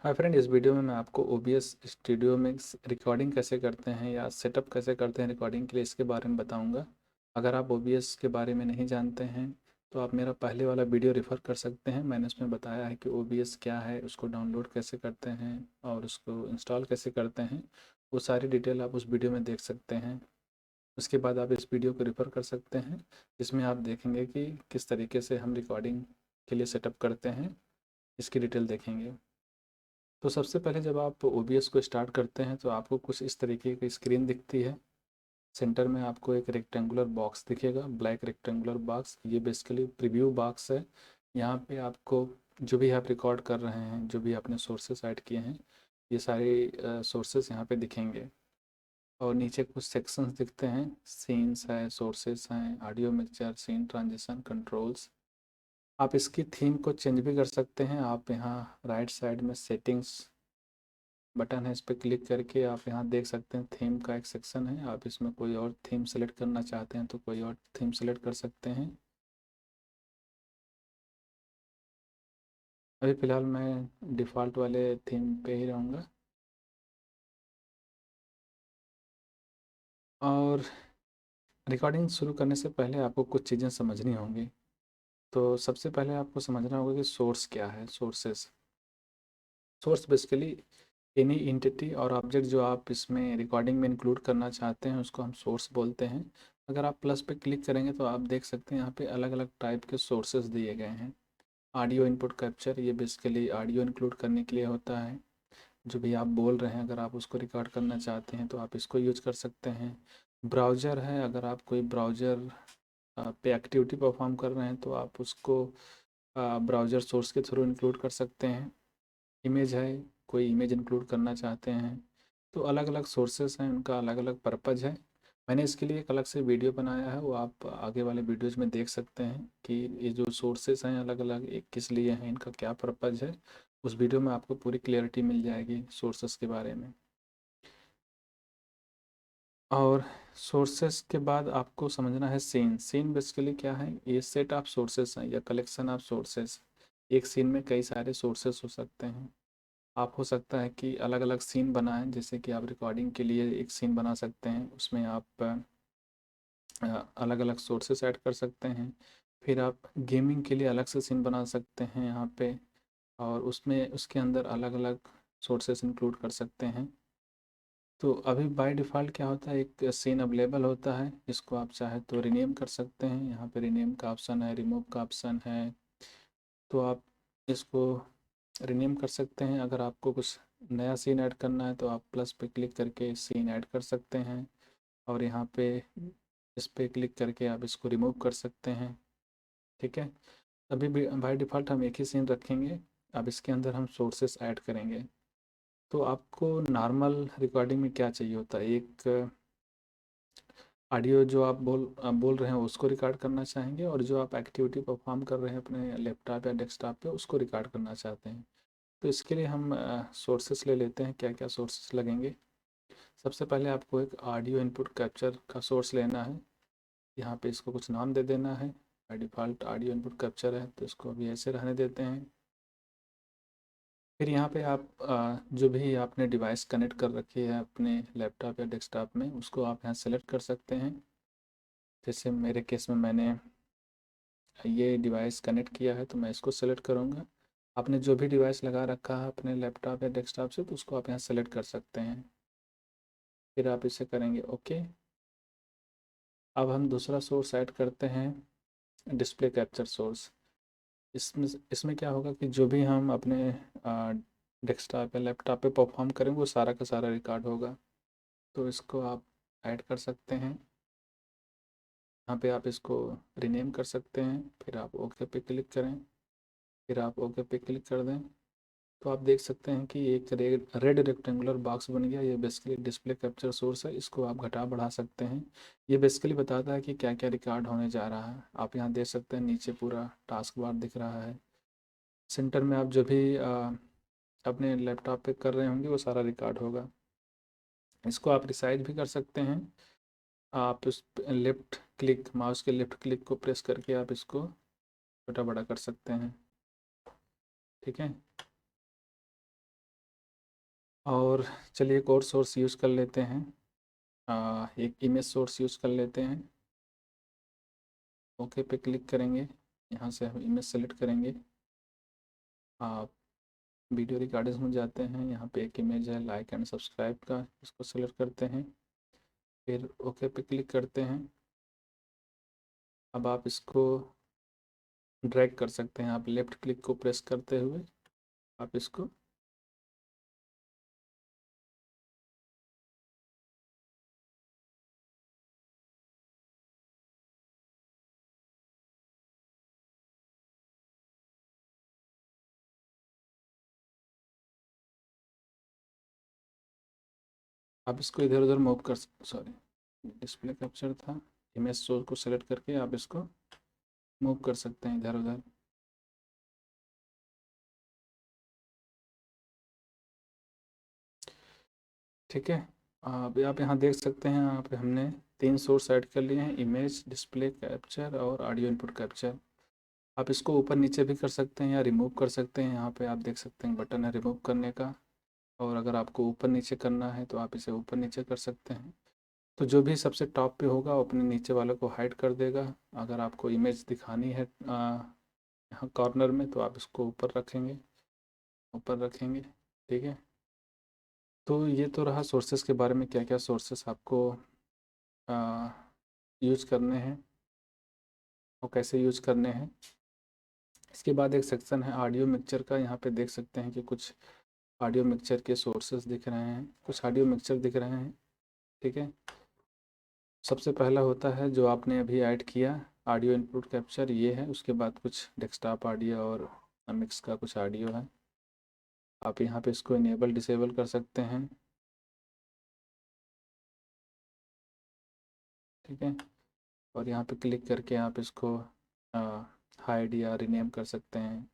Hi friend, इस video में मैं आपको OBS स्टूडियो में रिकॉर्डिंग कैसे करते हैं या सेटअप कैसे करते हैं रिकॉर्डिंग के लिए, इसके बारे में बताऊंगा। अगर आप OBS के बारे में नहीं जानते हैं तो आप मेरा पहले वाला वीडियो रेफ़र कर सकते हैं। मैंने उसमें बताया है कि OBS क्या है, उसको डाउनलोड कैसे करते हैं और उसको इंस्टॉल कैसे करते हैं। वो सारी डिटेल आप उस वीडियो में देख सकते हैं। उसके बाद आप इस वीडियो को रेफ़र कर सकते हैं, जिसमें आप देखेंगे कि किस तरीके से हम रिकॉर्डिंग के लिए सेटअप करते हैं, इसकी डिटेल देखेंगे। तो सबसे पहले जब आप OBS को स्टार्ट करते हैं तो आपको कुछ इस तरीके की स्क्रीन दिखती है। सेंटर में आपको एक रेक्टेंगुलर बॉक्स दिखेगा, ब्लैक रेक्टेंगुलर बॉक्स। ये बेसिकली प्रीव्यू बॉक्स है। यहाँ पे आपको जो भी आप रिकॉर्ड कर रहे हैं, जो भी आपने सोर्सेस ऐड किए हैं, ये सारे सोर्सेस यहाँ पे दिखेंगे। और नीचे कुछ सेक्शंस दिखते हैं, सीन्स है, सोर्सेस हैं, audio mixture, scene transition, controls. आप इसकी थीम को चेंज भी कर सकते हैं। आप यहाँ राइट साइड में सेटिंग्स बटन है, इस पर क्लिक करके आप यहाँ देख सकते हैं थीम का एक सेक्शन है। आप इसमें कोई और थीम सेलेक्ट करना चाहते हैं तो कोई और थीम सेलेक्ट कर सकते हैं। अभी फ़िलहाल मैं डिफ़ॉल्ट वाले थीम पे ही रहूँगा। और रिकॉर्डिंग शुरू करने से पहले आपको कुछ चीज़ें समझनी होंगी। तो सबसे पहले आपको समझना होगा कि सोर्स क्या है। Sources source basically any entity और ऑब्जेक्ट जो आप इसमें रिकॉर्डिंग में इंक्लूड करना चाहते हैं उसको हम सोर्स बोलते हैं। अगर आप प्लस पे क्लिक करेंगे तो आप देख सकते हैं यहाँ पे अलग अलग टाइप के सोर्सेज दिए गए हैं। ऑडियो इनपुट कैप्चर, ये बेसिकली ऑडियो इंक्लूड करने के लिए होता है। जो भी आप बोल रहे हैं अगर आप उसको रिकॉर्ड करना चाहते हैं तो आप इसको यूज कर सकते हैं। ब्राउज़र है, अगर आप कोई ब्राउज़र पे एक्टिविटी परफॉर्म कर रहे हैं तो आप उसको ब्राउज़र सोर्स के थ्रू इंक्लूड कर सकते हैं। इमेज है, कोई इमेज इंक्लूड करना चाहते हैं तो अलग अलग सोर्सेस हैं, उनका अलग अलग पर्पज़ है। मैंने इसके लिए एक अलग से वीडियो बनाया है, वो आप आगे वाले वीडियोज़ में देख सकते हैं कि ये जो सोर्सेस हैं अलग अलग एक किस लिए हैं, इनका क्या पर्पज़ है। उस वीडियो में आपको पूरी क्लियरिटी मिल जाएगी सोर्सेस के बारे में। और सोर्सेस के बाद आपको समझना है सीन। सीन बेसिकली क्या है, ये सेट ऑफ सोर्सेस हैं या कलेक्शन ऑफ सोर्सेस। एक सीन में कई सारे सोर्सेस हो सकते हैं। आप हो सकता है कि अलग अलग सीन बनाएं, जैसे कि आप रिकॉर्डिंग के लिए एक सीन बना सकते हैं, उसमें आप अलग अलग सोर्सेस ऐड कर सकते हैं। फिर आप गेमिंग के लिए अलग से सीन बना सकते हैं यहाँ पे, और उसमें उसके अंदर अलग अलग सोर्सेस इंक्लूड कर सकते हैं। तो अभी बाय डिफ़ॉल्ट क्या होता है, एक सीन अवेलेबल होता है, इसको आप चाहे तो रीनेम कर सकते हैं। यहाँ पे रीनेम का ऑप्शन है, रिमूव का ऑप्शन है। तो आप इसको रीनेम कर सकते हैं। अगर आपको कुछ नया सीन ऐड करना है तो आप प्लस पे क्लिक करके सीन ऐड कर सकते हैं, और यहाँ पे इस पे क्लिक करके आप इसको रिमूव कर सकते हैं। ठीक है। अभी भी बाय डिफ़ॉल्ट हम एक ही सीन रखेंगे। अब इसके अंदर हम सोर्सेस ऐड करेंगे। तो आपको नॉर्मल रिकॉर्डिंग में क्या चाहिए होता है, एक ऑडियो जो आप बोल रहे हैं उसको रिकॉर्ड करना चाहेंगे, और जो आप एक्टिविटी परफॉर्म कर रहे हैं अपने लैपटॉप या डेस्कटॉप पे उसको रिकॉर्ड करना चाहते हैं। तो इसके लिए हम सोर्सेस ले लेते हैं। क्या क्या सोर्सेस लगेंगे। सबसे पहले आपको एक ऑडियो इनपुट कैप्चर का सोर्स लेना है। यहाँ पे इसको कुछ नाम दे देना है। By default audio input capture है तो इसको अभी ऐसे रहने देते हैं। फिर यहाँ पे आप जो भी आपने डिवाइस कनेक्ट कर रखी है अपने लैपटॉप या डेस्कटॉप में, उसको आप यहाँ सेलेक्ट कर सकते हैं। जैसे मेरे केस में मैंने ये डिवाइस कनेक्ट किया है तो मैं इसको सेलेक्ट करूँगा। आपने जो भी डिवाइस लगा रखा है अपने लैपटॉप या डेस्कटॉप से तो उसको आप यहाँ सेलेक्ट कर सकते हैं। फिर आप इसे करेंगे ओके। अब हम दूसरा सोर्स ऐड करते हैं, डिस्प्ले कैप्चर सोर्स। इसमें इसमें क्या होगा कि जो भी हम अपने डेस्कटॉप या लैपटॉप पे परफॉर्म करेंगे वो सारा का सारा रिकॉर्ड होगा। तो इसको आप ऐड कर सकते हैं। यहाँ पे आप इसको रीनेम कर सकते हैं। फिर आप ओके पे क्लिक करें। फिर आप ओके पे क्लिक कर दें तो आप देख सकते हैं कि एक रेड रेक्टेंगुलर बॉक्स बन गया। ये बेसिकली डिस्प्ले कैप्चर सोर्स है, इसको आप घटा बढ़ा सकते हैं। ये बेसिकली बताता है कि क्या क्या रिकॉर्ड होने जा रहा है। आप यहाँ देख सकते हैं नीचे पूरा टास्क बार दिख रहा है। सेंटर में आप जो भी अपने लैपटॉप पे कर रहे होंगे वो सारा रिकॉर्ड होगा। इसको आप रिसाइज भी कर सकते हैं। आप इस लेफ़्ट क्लिक, माउस के लेफ़्ट क्लिक को प्रेस करके आप इसको छोटा बड़ा कर सकते हैं। ठीक है। और चलिए एक और सोर्स यूज़ कर लेते हैं, एक इमेज सोर्स यूज़ कर लेते हैं। ओके पे क्लिक करेंगे, यहाँ से हम इमेज सेलेक्ट करेंगे। आप वीडियो रिकॉर्डिंग्स में जाते हैं, यहाँ पे एक इमेज है लाइक एंड सब्सक्राइब का, इसको सेलेक्ट करते हैं, फिर ओके पे क्लिक करते हैं। अब आप इसको ड्रैग कर सकते हैं, आप लेफ़्ट क्लिक को प्रेस करते हुए आप इसको इधर उधर मूव कर, सॉरी डिस्प्ले कैप्चर था, इमेज सोर्स को सेलेक्ट करके आप इसको मूव कर सकते हैं इधर उधर। ठीक है, आप यहाँ देख सकते हैं, यहाँ पे हमने 3 सोर्स ऐड कर लिए हैं, इमेज, डिस्प्ले कैप्चर और ऑडियो इनपुट कैप्चर। आप इसको ऊपर नीचे भी कर सकते हैं या रिमूव कर सकते हैं, यहाँ पे आप देख सकते हैं बटन है रिमूव करने का, और अगर आपको ऊपर नीचे करना है तो आप इसे ऊपर नीचे कर सकते हैं। तो जो भी सबसे टॉप पे होगा वो अपने नीचे वाले को हाइड कर देगा। अगर आपको इमेज दिखानी है यहाँ कॉर्नर में तो आप इसको ऊपर रखेंगे। ठीक है, तो ये तो रहा सोर्सेज के बारे में, क्या क्या सोर्सेस आपको यूज करने हैं और कैसे यूज करने हैं। इसके बाद एक सेक्शन है ऑडियो मिक्सचर का, यहाँ पे देख सकते हैं कि कुछ ऑडियो मिक्सचर के सोर्सेज दिख रहे हैं, कुछ ऑडियो मिक्सचर दिख रहे हैं। ठीक है, सबसे पहला होता है जो आपने अभी ऐड किया ऑडियो इनपुट कैप्चर, ये है। उसके बाद कुछ डेस्कटॉप ऑडियो और मिक्स का कुछ ऑडियो है, आप यहाँ पे इसको इनेबल डिसेबल कर सकते हैं। ठीक है, और यहाँ पे क्लिक करके आप इसको हाइड या रीनेम कर सकते हैं,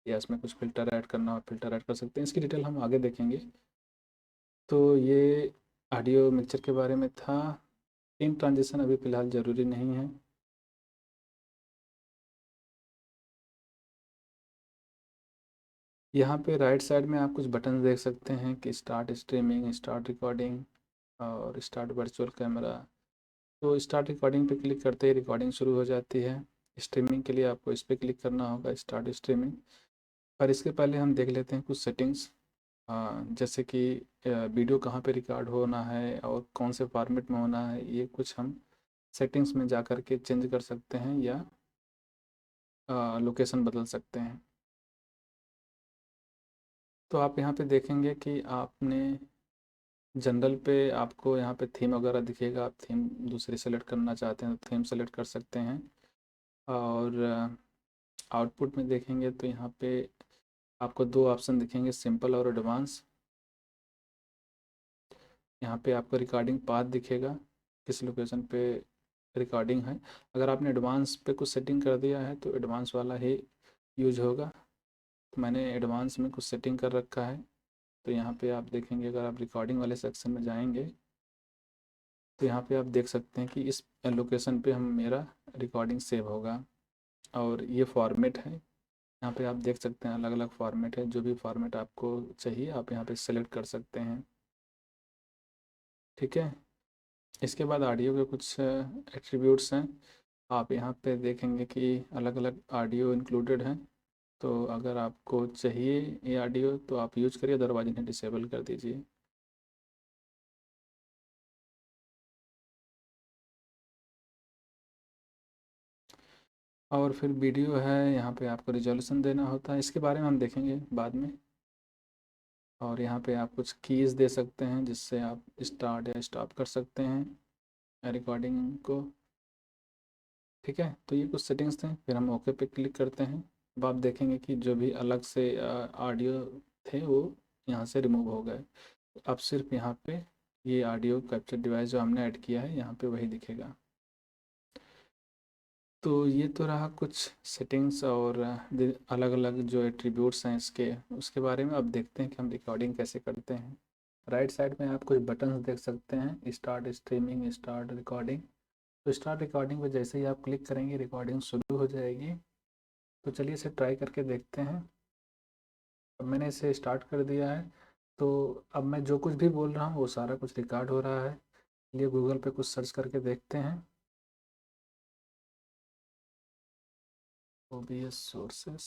या इसमें कुछ फ़िल्टर ऐड करना हो फ़िल्टर ऐड कर सकते हैं, इसकी डिटेल हम आगे देखेंगे। तो ये ऑडियो मिक्सचर के बारे में था। इन ट्रांजिशन अभी फ़िलहाल ज़रूरी नहीं है। यहाँ पे राइट साइड में आप कुछ बटन देख सकते हैं कि स्टार्ट स्ट्रीमिंग, स्टार्ट रिकॉर्डिंग और स्टार्ट वर्चुअल कैमरा। तो स्टार्ट रिकॉर्डिंग पे क्लिक करते ही रिकॉर्डिंग शुरू हो जाती है। स्ट्रीमिंग के लिए आपको इस पर क्लिक करना होगा, स्टार्ट स्ट्रीमिंग। पर इसके पहले हम देख लेते हैं कुछ सेटिंग्स, जैसे कि वीडियो कहाँ पे रिकॉर्ड होना है और कौन से फॉर्मेट में होना है, ये कुछ हम सेटिंग्स में जा कर के चेंज कर सकते हैं या लोकेशन बदल सकते हैं। तो आप यहाँ पे देखेंगे कि आपने जनरल पे आपको यहाँ पे थीम वगैरह दिखेगा, आप थीम दूसरी सेलेक्ट करना चाहते हैं तो थीम सेलेक्ट कर सकते हैं। और आउटपुट में देखेंगे तो यहाँ पे आपको 2 ऑप्शन दिखेंगे, सिंपल और एडवांस। यहाँ पे आपको रिकॉर्डिंग पाथ दिखेगा, किस लोकेशन पे रिकॉर्डिंग है। अगर आपने एडवांस पे कुछ सेटिंग कर दिया है तो एडवांस वाला ही यूज होगा। तो मैंने एडवांस में कुछ सेटिंग कर रखा है, तो यहाँ पे आप देखेंगे, अगर आप रिकॉर्डिंग वाले सेक्शन में जाएंगे तो यहाँ पे आप देख सकते हैं कि इस लोकेशन पे हम मेरा रिकॉर्डिंग सेव होगा। और ये फॉर्मेट है, यहाँ पे आप देख सकते हैं अलग अलग फॉर्मेट है, जो भी फॉर्मेट आपको चाहिए आप यहाँ पे सेलेक्ट कर सकते हैं। ठीक है, इसके बाद ऑडियो के कुछ एट्रीब्यूट्स हैं, आप यहाँ पे देखेंगे कि अलग अलग ऑडियो इंक्लूडेड हैं। तो अगर आपको चाहिए ये ऑडियो तो आप यूज करिए, अदरवाइज इन्हें डिसेबल कर दीजिए। और फिर वीडियो है, यहाँ पे आपको रिजोल्यूशन देना होता है, इसके बारे में हम देखेंगे बाद में। और यहाँ पे आप कुछ कीज़ दे सकते हैं जिससे आप स्टार्ट या स्टॉप कर सकते हैं रिकॉर्डिंग को। ठीक है, तो ये कुछ सेटिंग्स थे, फिर हम ओके पे क्लिक करते हैं। अब आप देखेंगे कि जो भी अलग से ऑडियो थे वो यहाँ से रिमूव हो गए। अब सिर्फ यहाँ पे ये ऑडियो कैप्चर डिवाइस जो हमने ऐड किया है यहाँ पे वही दिखेगा। तो ये तो रहा कुछ सेटिंग्स और अलग अलग जो एट्रीब्यूट्स हैं इसके, उसके बारे में। अब देखते हैं कि हम रिकॉर्डिंग कैसे करते हैं। राइट साइड में आप कुछ बटन्स देख सकते हैं, स्टार्ट स्ट्रीमिंग, स्टार्ट रिकॉर्डिंग। तो स्टार्ट रिकॉर्डिंग पर जैसे ही आप क्लिक करेंगे रिकॉर्डिंग शुरू हो जाएगी। तो चलिए इसे ट्राई करके देखते हैं। अब मैंने इसे स्टार्ट कर दिया है। तो अब मैं जो कुछ भी बोल रहा हूँ वो सारा कुछ रिकॉर्ड हो रहा है। चलिए गूगल पे कुछ सर्च करके देखते हैं। OBS सोर्सेस,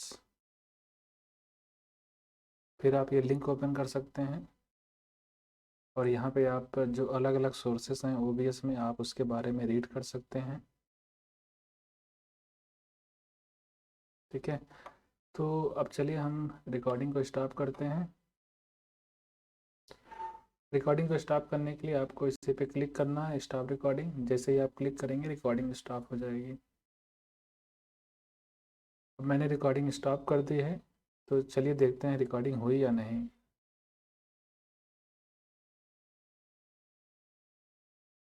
फिर आप ये लिंक ओपन कर सकते हैं और यहाँ पे आप जो अलग अलग सोर्सेस हैं OBS में आप उसके बारे में रीड कर सकते हैं। ठीक है, तो अब चलिए हम रिकॉर्डिंग को स्टॉप करते हैं। रिकॉर्डिंग को स्टॉप करने के लिए आपको इसी पे क्लिक करना है, स्टॉप रिकॉर्डिंग। जैसे ही आप क्लिक करेंगे रिकॉर्डिंग स्टॉप हो जाएगी। अब मैंने रिकॉर्डिंग स्टॉप कर दी है, तो चलिए देखते हैं रिकॉर्डिंग हुई या नहीं।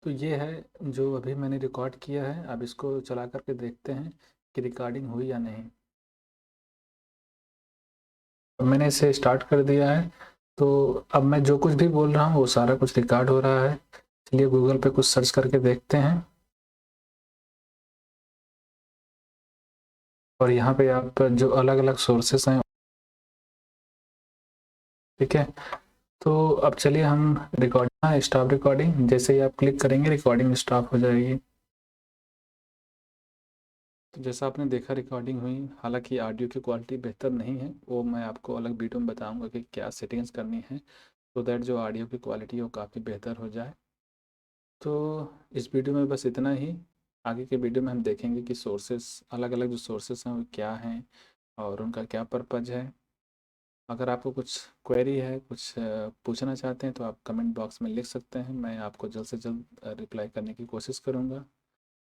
तो ये है जो अभी मैंने रिकॉर्ड किया है। अब इसको चला करके देखते हैं कि रिकॉर्डिंग हुई या नहीं। अब मैंने इसे स्टार्ट कर दिया है, तो अब मैं जो कुछ भी बोल रहा हूँ वो सारा कुछ रिकॉर्ड हो रहा है। चलिए गूगल पे कुछ सर्च करके देखते हैं और यहाँ पे आप जो अलग अलग सोर्सेस हैं। ठीक है, तो अब चलिए हम रिकॉर्डिंग स्टॉप रिकॉर्डिंग। जैसे ही आप क्लिक करेंगे रिकॉर्डिंग स्टॉप हो जाएगी। तो जैसा आपने देखा रिकॉर्डिंग हुई, हालांकि ऑडियो की क्वालिटी बेहतर नहीं है, वो मैं आपको अलग वीडियो में बताऊंगा कि क्या सेटिंग्स करनी है तो दैट जो ऑडियो की क्वालिटी है वो काफ़ी बेहतर हो जाए। तो इस वीडियो में बस इतना ही। आगे के वीडियो में हम देखेंगे कि सोर्सेस, अलग अलग जो सोर्सेस हैं वो क्या हैं और उनका क्या पर्पज़ है। अगर आपको कुछ क्वेरी है, कुछ पूछना चाहते हैं तो आप कमेंट बॉक्स में लिख सकते हैं, मैं आपको जल्द से जल्द रिप्लाई करने की कोशिश करूँगा।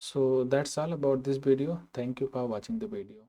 So that's all about this video. Thank you for watching the video.